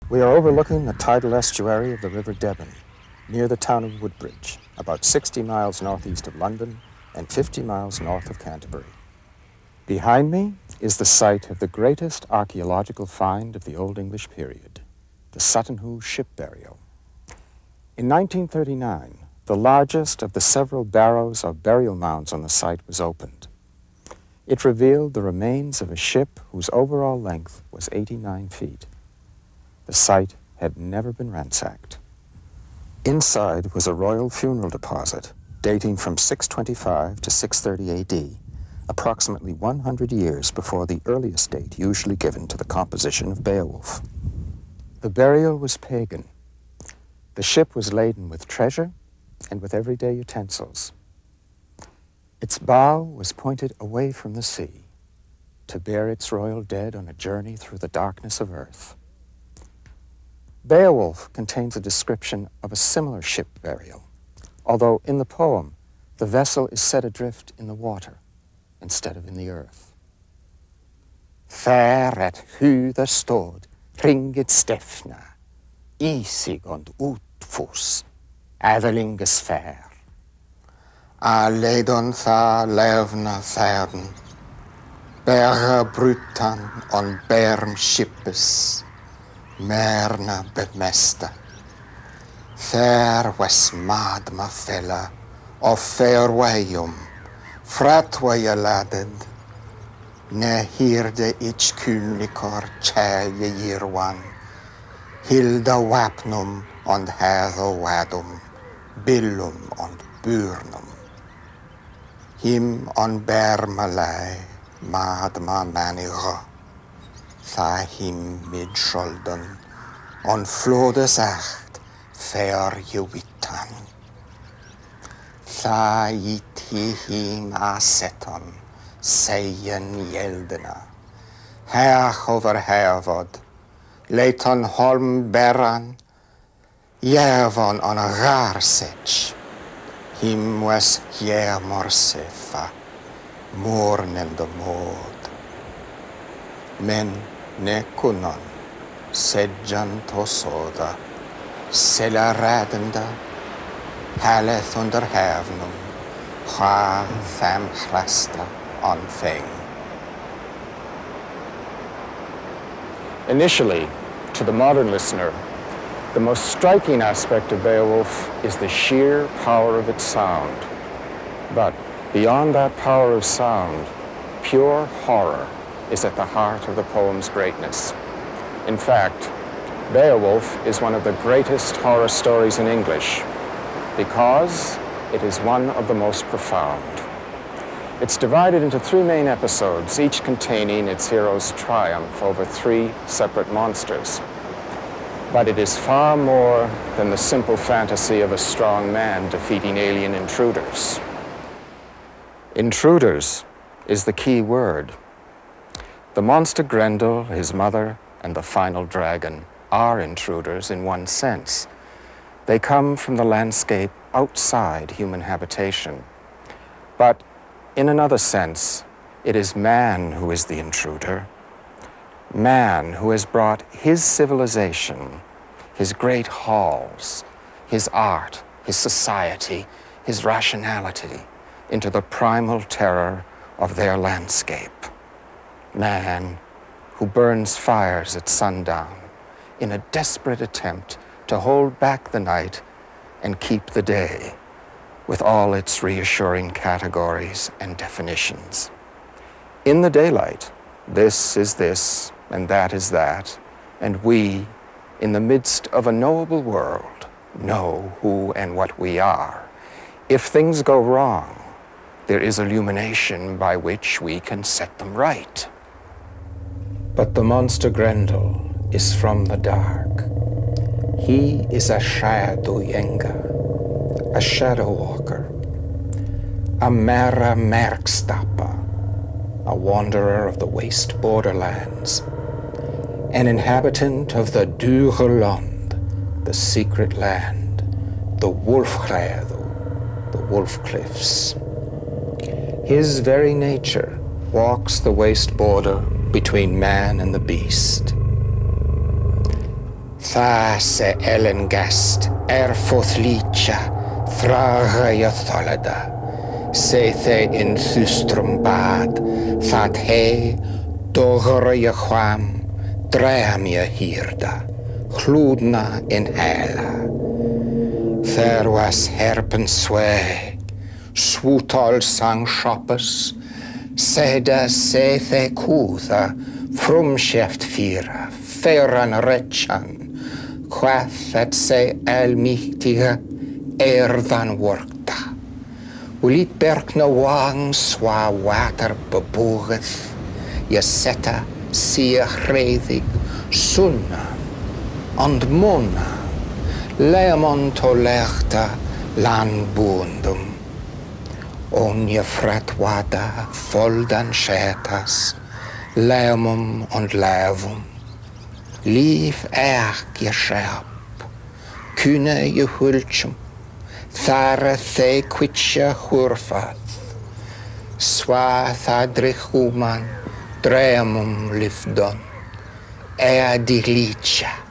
We are overlooking the tidal estuary of the River Devon, near the town of Woodbridge, about 60 miles northeast of London and 50 miles north of Canterbury. Behind me is the site of the greatest archaeological find of the Old English period, the Sutton Hoo ship burial. In 1939, the largest of the several barrows or burial mounds on the site was opened. It revealed the remains of a ship whose overall length was 89 feet. The site had never been ransacked. Inside was a royal funeral deposit dating from 625 to 630 AD, approximately 100 years before the earliest date usually given to the composition of Beowulf. The burial was pagan. The ship was laden with treasure and with everyday utensils. Its bow was pointed away from the sea to bear its royal dead on a journey through the darkness of earth. Beowulf contains a description of a similar ship burial, although in the poem, the vessel is set adrift in the water instead of in the earth. Fair at Hoo there stod, ringed Stefna, isig und utfus, æderlinges fair. A leidon tha levna færden, berga brutan on berm shippes, Merna bemesta. Fair was madma fella, of fair wayum, fratwaya ladded, ne hirde ich kulnikor chelje jirwan, hilda wapnum und hertho wadum, billum und burnum. Him on bermalai, madma maniga. Tha him midskjolden, on flodes acht, fair juvitan. Tha gitt him aseton, seien gjeldena. Hech over hervod, leiton holm beran, jervon on a garsech. Him was jermorsefa, mornende mod. Men ne kunnon, sedjan tosoda, sela rädenda, härleth under hävnum, ha fem chlasta on feng. Initially, to the modern listener, the most striking aspect of Beowulf is the sheer power of its sound. But beyond that power of sound, pure horror is at the heart of the poem's greatness. In fact, Beowulf is one of the greatest horror stories in English because it is one of the most profound. It's divided into 3 main episodes, each containing its hero's triumph over 3 separate monsters. But it is far more than the simple fantasy of a strong man defeating alien intruders. Intruders is the key word. The monster Grendel, his mother, and the final dragon are intruders in one sense. They come from the landscape outside human habitation. But in another sense, it is man who is the intruder. Man who has brought his civilization, his great halls, his art, his society, his rationality into the primal terror of their landscape. Man who burns fires at sundown in a desperate attempt to hold back the night and keep the day with all its reassuring categories and definitions. In the daylight, this is this and that is that, and we, in the midst of a knowable world, know who and what we are. If things go wrong, there is illumination by which we can set them right. But the monster Grendel is from the dark. He is a shadow-yenga, a shadow walker, a mera merkstappa, a wanderer of the waste borderlands, an inhabitant of the Duurland, the secret land, the Wolfhredo, the wolf cliffs. His very nature walks the waste border between man and the beast. Tha se elengast fothlitja thraga y tholada. Se the in thustrum bad, thad he, dogor y chwam, dream y hirda, chlwdna in hela. There was herpen sway, swutol sang shoppers, seda se the cwtha, frumsheft fira, feran rechan, quath at se elmitiga, erdan workta. Ulit berk na wang swa water beboogeth, je setta sia gredig, sunna, and mona, leamon to lechta lan boondum. Onje fretwada voldan schetas, leamum and levum. Lief je scherp, kune je hulchum, thare the quitsja hurfath. Swa thadrich human, dreamum lifdon, diglicia.